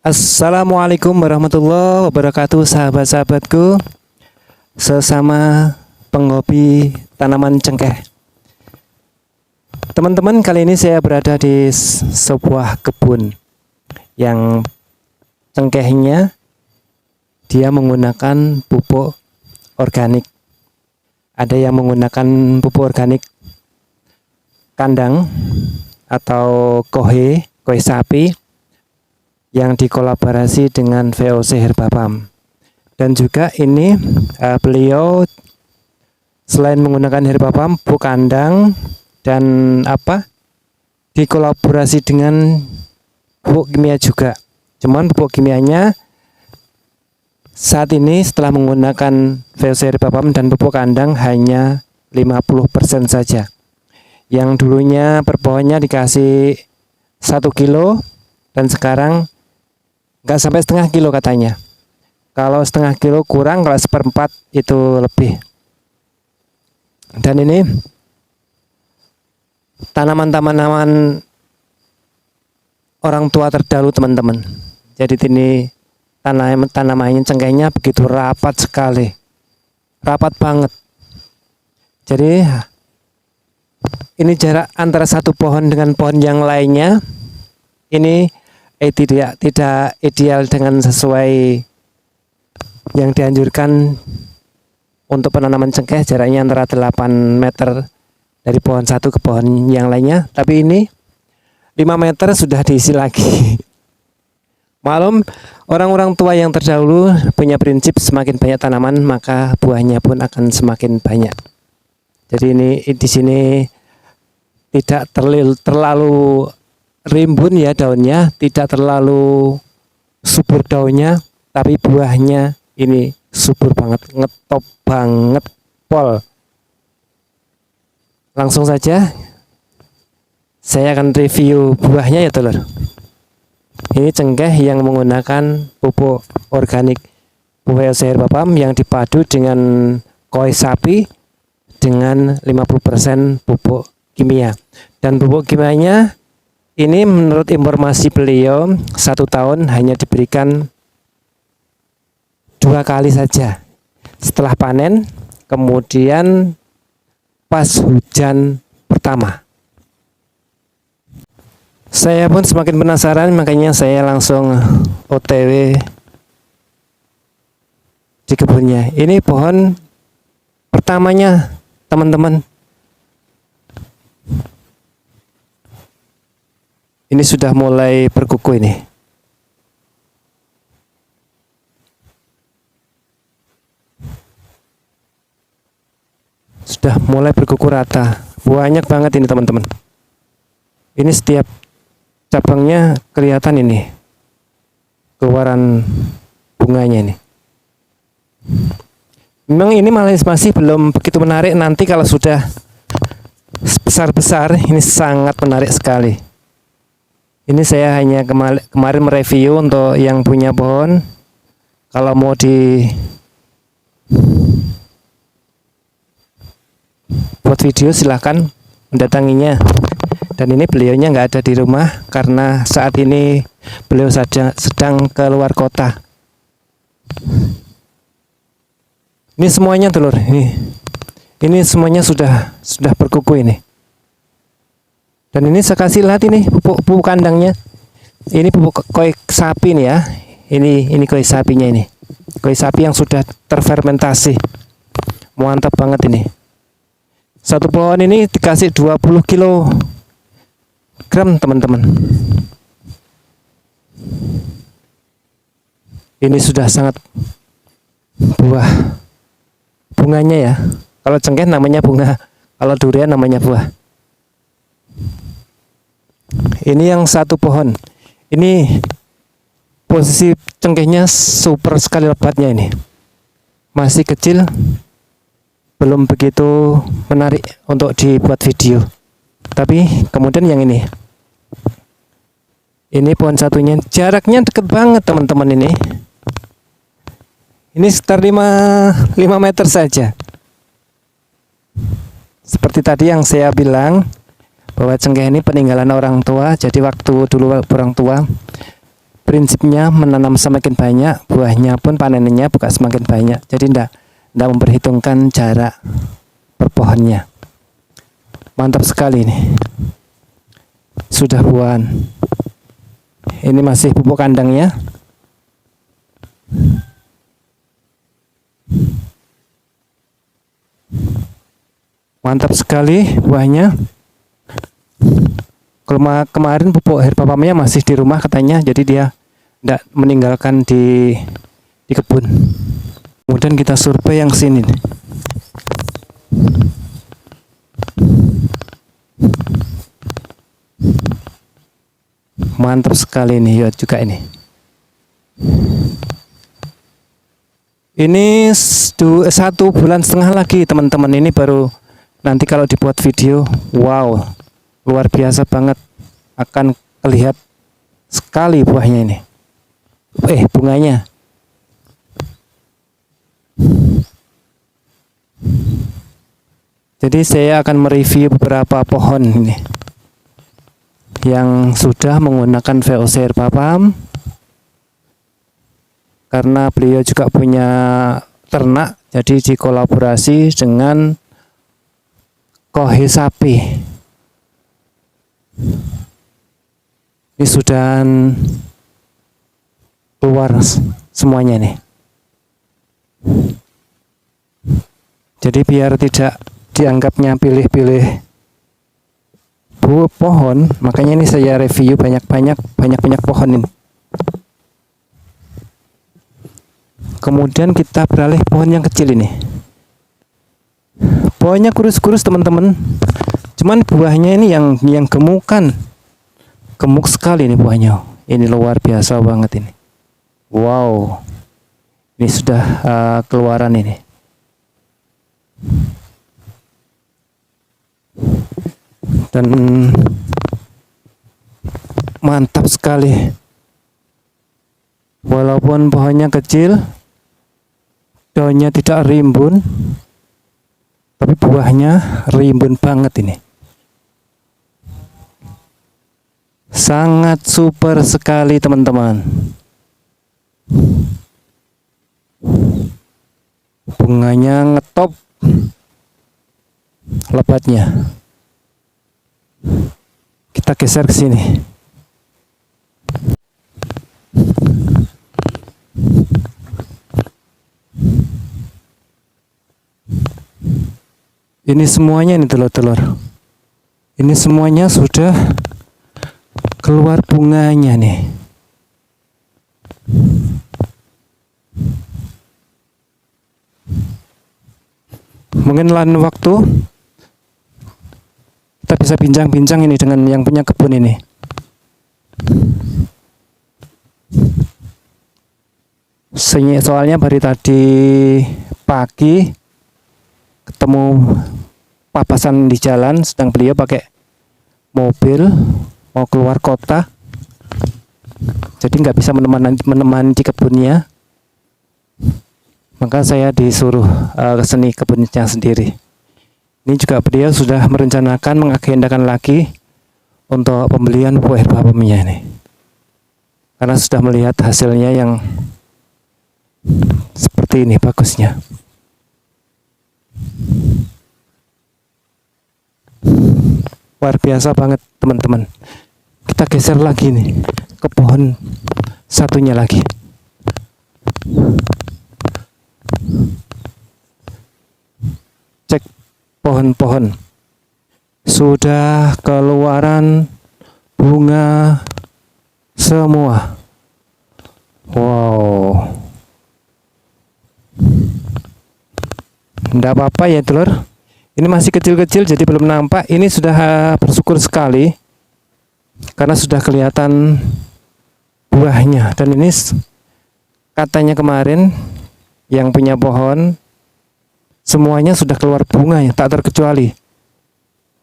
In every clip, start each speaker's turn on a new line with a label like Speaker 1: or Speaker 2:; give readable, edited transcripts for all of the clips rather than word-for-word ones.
Speaker 1: Assalamualaikum warahmatullahi wabarakatuh, sahabat-sahabatku, sesama penghobi tanaman cengkeh. Teman-teman, kali ini saya berada di sebuah kebun yang cengkehnya dia menggunakan pupuk organik. Ada yang menggunakan pupuk organik kandang atau kohe sapi yang dikolaborasi dengan VOC Herbapam. Dan juga ini beliau selain menggunakan Herbapam, pupuk kandang dan dikolaborasi dengan pupuk kimia juga. Cuman pupuk kimianya saat ini setelah menggunakan VOC Herbapam dan pupuk kandang hanya 50% saja. Yang dulunya per pohonnya dikasih 1 kilo dan sekarang nggak sampai setengah kilo katanya. Kalau setengah kilo kurang, kalau seperempat itu lebih. Dan ini tanaman-tanaman orang tua terdahulu, teman-teman. Jadi ini tanamannya cengkehnya begitu rapat sekali, rapat banget. Jadi ini jarak antara satu pohon dengan pohon yang lainnya ini tidak ideal dengan sesuai yang dianjurkan untuk penanaman cengkeh. Jaraknya antara 8 meter dari pohon satu ke pohon yang lainnya, tapi ini 5 meter sudah diisi lagi. Maklum, orang-orang tua yang terdahulu punya prinsip semakin banyak tanaman maka buahnya pun akan semakin banyak. Jadi ini di sini tidak terlalu rimbun ya daunnya, tidak terlalu subur daunnya, tapi buahnya ini subur banget, ngetop banget, pol. Langsung saja saya akan review buahnya ya telur. Ini cengkeh yang menggunakan pupuk organik VOC Herbapam yang dipadu dengan koi sapi dengan 50% pupuk kimia. Dan pupuk kimianya ini menurut informasi beliau 1 tahun hanya diberikan 2 kali saja. Setelah panen, kemudian pas hujan pertama. Saya pun semakin penasaran, makanya saya langsung OTW di kebunnya. Ini pohon pertamanya, teman-teman. Ini sudah mulai berkuku ini. Sudah mulai berkuku rata. Banyak banget ini, teman-teman. Ini setiap cabangnya kelihatan ini. Keluaran bunganya ini. Memang ini masih belum begitu menarik. Nanti kalau sudah besar-besar, ini sangat menarik sekali. Ini saya hanya kemarin mereview untuk yang punya pohon. Kalau mau buat video silahkan mendatanginya. Dan ini beliaunya nggak ada di rumah karena saat ini beliau sedang keluar kota. Ini semuanya telur. Ini semuanya sudah berkuku ini. Dan ini saya kasih lihat ini pupuk kandangnya. Ini pupuk koi sapi nih ya. Ini koi sapinya ini. Koi sapi yang sudah terfermentasi. Mantap banget ini. Satu pohon ini dikasih 20 kilogram, teman-teman. Ini sudah sangat bunganya ya. Kalau cengkeh namanya bunga, kalau durian namanya buah. Ini yang satu pohon. Ini posisi cengkehnya super sekali lebatnya ini. Masih kecil, belum begitu menarik untuk dibuat video. Tapi kemudian yang ini pohon satunya jaraknya deket banget, teman-teman ini. Ini sekitar 5 meter saja. Seperti tadi yang saya bilang, bahwa cengkeh ini peninggalan orang tua. Jadi waktu dulu orang tua prinsipnya menanam semakin banyak, buahnya pun panennya bukan semakin banyak. Jadi ndak memperhitungkan jarak per pohonnya. Mantap sekali nih. Sudah buahan. Ini masih pupuk kandangnya. Mantap sekali buahnya. Kemarin pupuk herbapamnya masih di rumah katanya, jadi dia tidak meninggalkan di kebun. Kemudian kita survei yang sini. Mantap sekali nih ya juga ini. Ini 1,5 bulan lagi teman-teman, ini baru nanti kalau dibuat video, wow, luar biasa banget, akan terlihat sekali buahnya ini. Bunganya. Jadi saya akan mereview beberapa pohon ini yang sudah menggunakan VOC Herbapam, karena beliau juga punya ternak, jadi dikolaborasi dengan Kohe Sapi. Ini sudah keluar semuanya nih. Jadi biar tidak dianggapnya pilih-pilih pohon, makanya ini saya review banyak pohon ini. Kemudian kita beralih pohon yang kecil ini. Pohonnya kurus-kurus teman-teman. Cuman buahnya ini yang gemukan. Gemuk sekali nih buahnya. Ini luar biasa banget ini. Wow. Ini sudah keluaran ini. Dan mantap sekali. Walaupun pohonnya kecil, daunnya tidak rimbun, tapi buahnya rimbun banget ini. Sangat super sekali teman-teman. Bunganya ngetop, lebatnya. Kita geser ke sini. Ini semuanya ini telur-telur. Ini semuanya sudah keluar bunganya nih. Mungkin lain waktu kita bisa bincang-bincang ini dengan yang punya kebun ini. Soalnya baru tadi pagi ketemu papasan di jalan, sedang beliau pakai mobil mau keluar kota, jadi nggak bisa menemani di kebunnya, maka saya disuruh ke sini kebunnya sendiri. Ini juga beliau sudah merencanakan mengagendakan lagi untuk pembelian buah herbapamnya ini, karena sudah melihat hasilnya yang seperti ini bagusnya. Luar biasa banget teman-teman. Kita geser lagi nih ke pohon satunya lagi. Cek pohon-pohon, sudah keluaran bunga semua. Wow, enggak apa-apa ya telur. Ini masih kecil-kecil jadi belum nampak. Ini sudah bersyukur sekali karena sudah kelihatan buahnya. Dan ini katanya kemarin yang punya pohon semuanya sudah keluar bunga ya, tak terkecuali.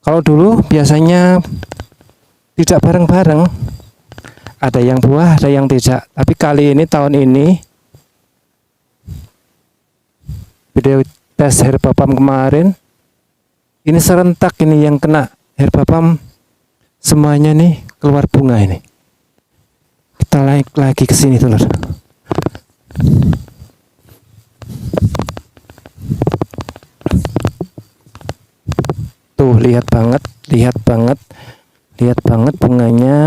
Speaker 1: Kalau dulu biasanya tidak bareng-bareng, ada yang buah, ada yang tidak. Tapi kali ini, tahun ini, video tes herbapam kemarin, ini serentak ini yang kena herbapam semuanya nih keluar bunga ini. Kita naik lagi ke sini dulur. Tuh lihat banget bunganya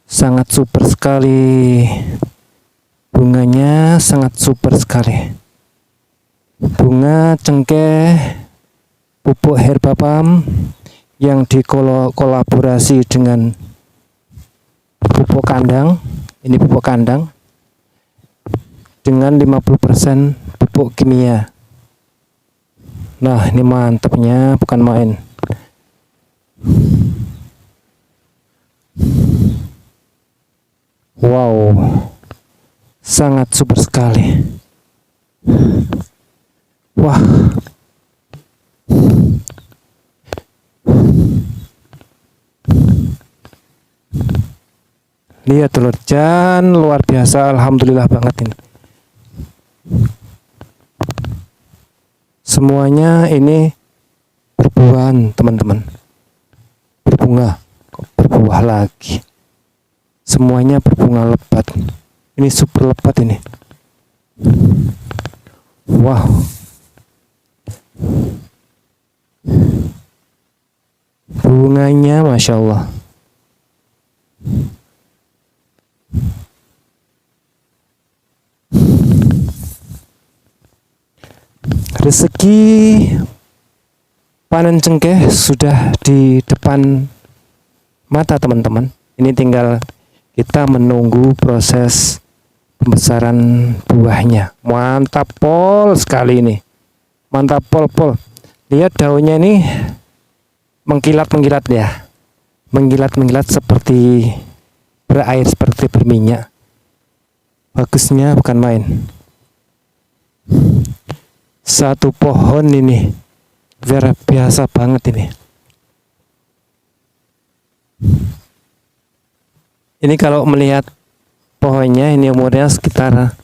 Speaker 1: sangat super sekali. Bunganya sangat super sekali. Bunga cengkeh pupuk Herbapam yang dikolaborasi dengan pupuk kandang. Ini pupuk kandang dengan 50% pupuk kimia. Nah, ini mantapnya bukan main. Wow, sangat super sekali. Wah, lihat telur jan luar biasa, alhamdulillah banget ini. Semuanya ini berbuahan teman-teman, berbunga, berbuah lagi. Semuanya berbunga lebat. Ini super lebat ini. Wow. Bunganya Masya Allah. Rezeki panen cengkeh sudah di depan mata teman-teman. Ini tinggal kita menunggu proses pembesaran buahnya. Mantap pol sekali ini. Mantap pol. Lihat daunnya ini mengkilat-mengkilat ya. Mengkilat-mengkilat seperti berair, seperti berminyak. Bagusnya bukan main. Satu pohon ini luar biasa banget ini. Ini kalau melihat pohonnya, ini umurnya sekitar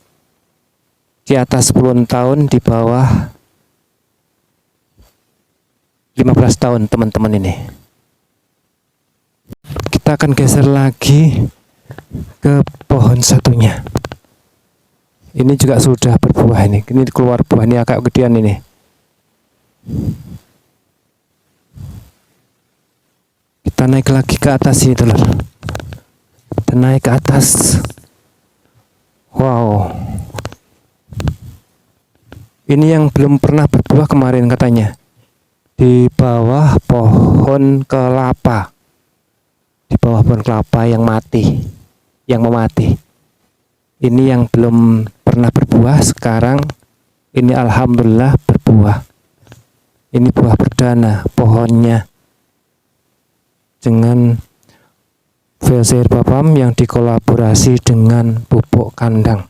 Speaker 1: di atas 10 tahun, di bawah 15 tahun teman-teman ini. Kita akan geser lagi ke pohon satunya. Ini juga sudah berbuah ini. Ini keluar buah, ini agak gedean ini. Kita naik lagi ke atas ini dulu. Kita naik ke atas. Wow. Ini yang belum pernah berbuah kemarin katanya. Di bawah pohon kelapa. Di bawah pohon kelapa yang mati. Yang mau mati. Ini yang belum pernah berbuah, sekarang ini alhamdulillah berbuah. Ini buah perdana pohonnya dengan VOC Herbapam yang dikolaborasi dengan pupuk kandang.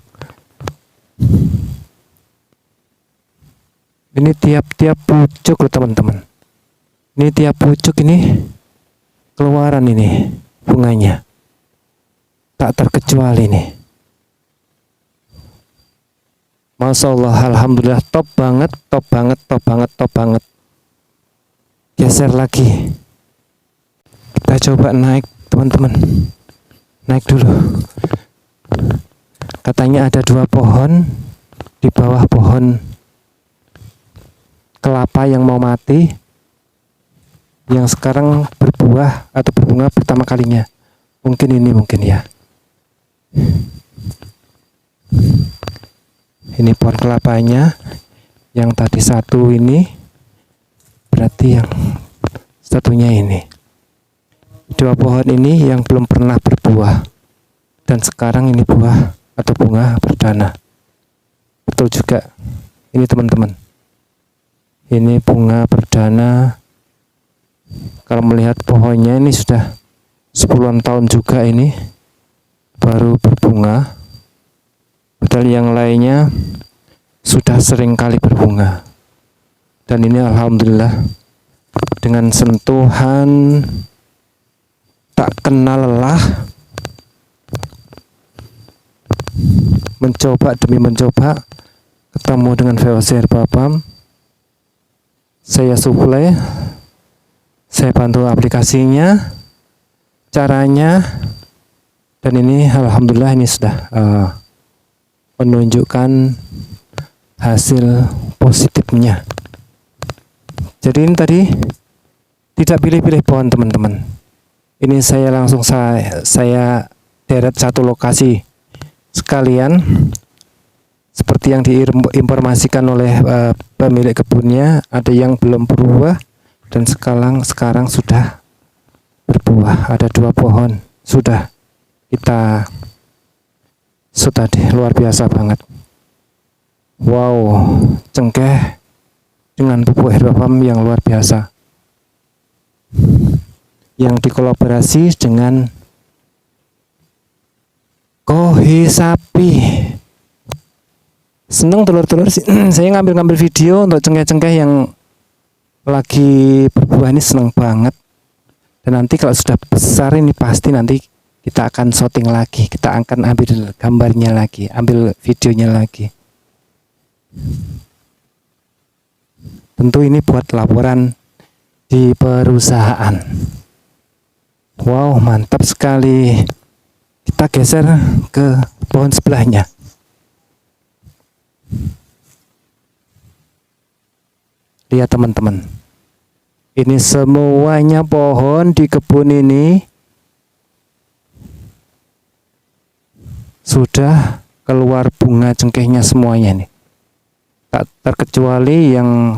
Speaker 1: Ini tiap-tiap pucuk loh teman-teman. Ini tiap pucuk ini keluaran ini bunganya. Tak terkecuali nih. Masya Allah, alhamdulillah top banget. Geser lagi. Kita coba naik teman-teman. Naik dulu. Katanya ada 2 pohon di bawah pohon kelapa yang mau mati, yang sekarang berbuah atau berbunga pertama kalinya. Mungkin ya. Ini pohon kelapanya yang tadi satu ini, berarti yang satunya ini. 2 pohon ini yang belum pernah berbuah dan sekarang ini buah atau bunga perdana. Betul juga ini teman-teman, ini bunga perdana. Kalau melihat pohonnya ini sudah 10 tahun juga ini baru berbunga. Padahal yang lainnya sudah sering kali berbunga. Dan ini alhamdulillah dengan sentuhan tak kenal lelah, mencoba demi mencoba, ketemu dengan VOC Herbapam. Saya suplai, saya bantu aplikasinya, caranya Dan ini alhamdulillah ini sudah menunjukkan hasil positifnya. Jadi ini tadi tidak pilih-pilih pohon teman-teman. Ini saya langsung saya deret satu lokasi sekalian seperti yang diinformasikan oleh pemilik kebunnya. Ada yang belum berbuah dan sekarang sudah berbuah. Ada 2 pohon sudah deh, luar biasa banget. Wow, cengkeh dengan pupuk herbapam yang luar biasa, yang dikolaborasi dengan Kohi Sapi. Seneng telur-telur sih. Saya ngambil video untuk cengkeh-cengkeh yang lagi berbuah ini, seneng banget. Dan nanti kalau sudah besar ini pasti nanti kita akan shooting lagi, kita akan ambil gambarnya lagi, ambil videonya lagi. Tentu ini buat laporan di perusahaan. Wow, mantap sekali. Kita geser ke pohon sebelahnya. Lihat teman-teman, ini semuanya pohon di kebun ini sudah keluar bunga cengkehnya semuanya nih, tak terkecuali yang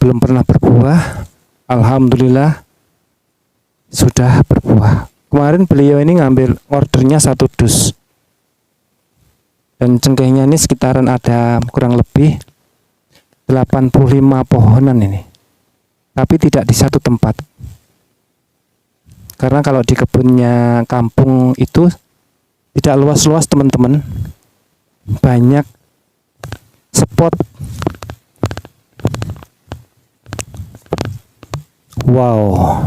Speaker 1: belum pernah berbuah. Alhamdulillah sudah berbuah. Kemarin beliau ini ngambil ordernya 1 dus, dan cengkehnya ini sekitaran ada kurang lebih 85 pohonan ini, tapi tidak di satu tempat. Karena kalau di kebunnya kampung itu tidak luas-luas teman-teman, banyak spot. Wow,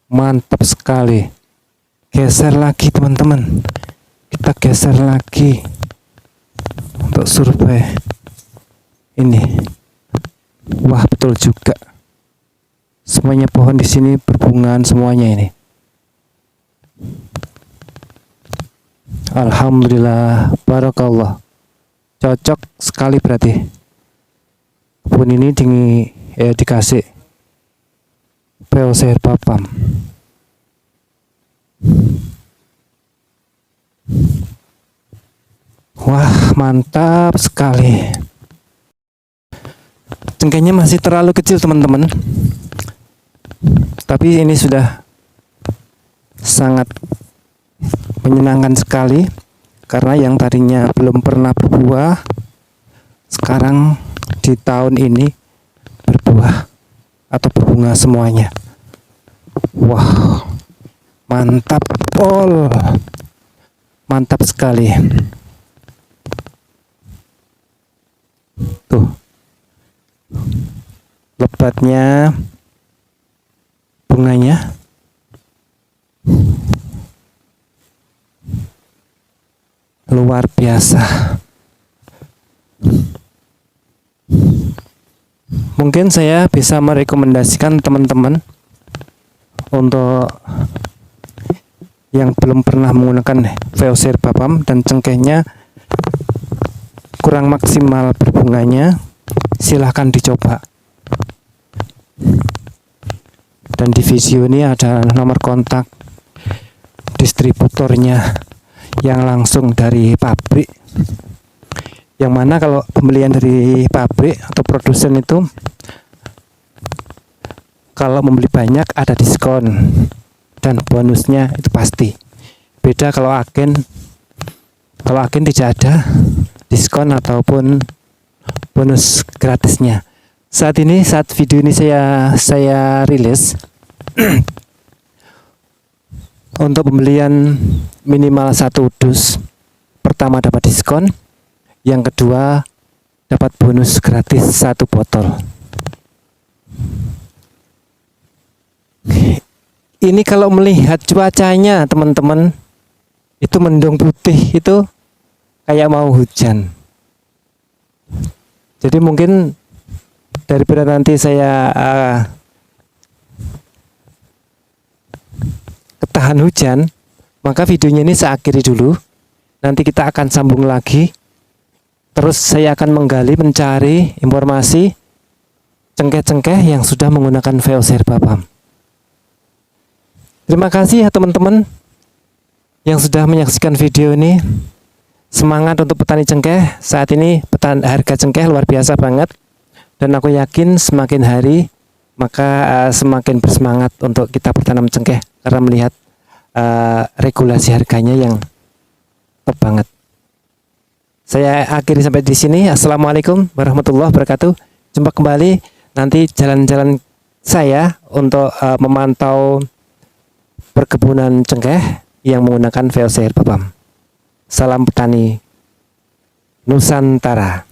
Speaker 1: mantap sekali. Geser lagi teman-teman, kita geser lagi untuk survei ini. Wah, betul juga, semuanya pohon di sini berbungaan semuanya ini. Alhamdulillah, barakallah, cocok sekali berarti kebun ini dikasih POC herbapam. Wah, mantap sekali. Cengkehnya masih terlalu kecil teman-teman, tapi ini sudah sangat menyenangkan sekali, karena yang tadinya belum pernah berbuah sekarang di tahun ini berbuah atau berbunga semuanya. Wah, mantap, mantap sekali. Tuh, lebatnya bunganya. Luar biasa. Mungkin saya bisa merekomendasikan teman-teman untuk yang belum pernah menggunakan VOC herbapam dan cengkehnya kurang maksimal berbunganya, silahkan dicoba. Dan di video ini ada nomor kontak distributornya yang langsung dari pabrik, yang mana kalau pembelian dari pabrik atau produsen itu kalau membeli banyak ada diskon dan bonusnya itu pasti. Beda kalau agen tidak ada diskon ataupun bonus gratisnya. Saat video ini saya rilis untuk pembelian minimal 1 dus, pertama dapat diskon, yang kedua dapat bonus gratis 1 botol. Ini kalau melihat cuacanya teman-teman, itu mendung putih, itu kayak mau hujan. Jadi mungkin daripada nanti saya ketahan hujan, maka videonya ini saya akhiri dulu. Nanti kita akan sambung lagi. Terus saya akan menggali, mencari informasi cengkeh-cengkeh yang sudah menggunakan VOC Herba Pump. Terima kasih ya teman-teman yang sudah menyaksikan video ini. Semangat untuk petani cengkeh. Saat ini harga cengkeh luar biasa banget. Dan aku yakin semakin hari maka semakin bersemangat untuk kita bertanam cengkeh. Karena melihat regulasi harganya yang top banget. Saya akhiri sampai di sini. Assalamualaikum warahmatullahi wabarakatuh. Jumpa kembali nanti jalan-jalan saya untuk memantau perkebunan cengkeh yang menggunakan VOC Herba Pump. Salam petani Nusantara.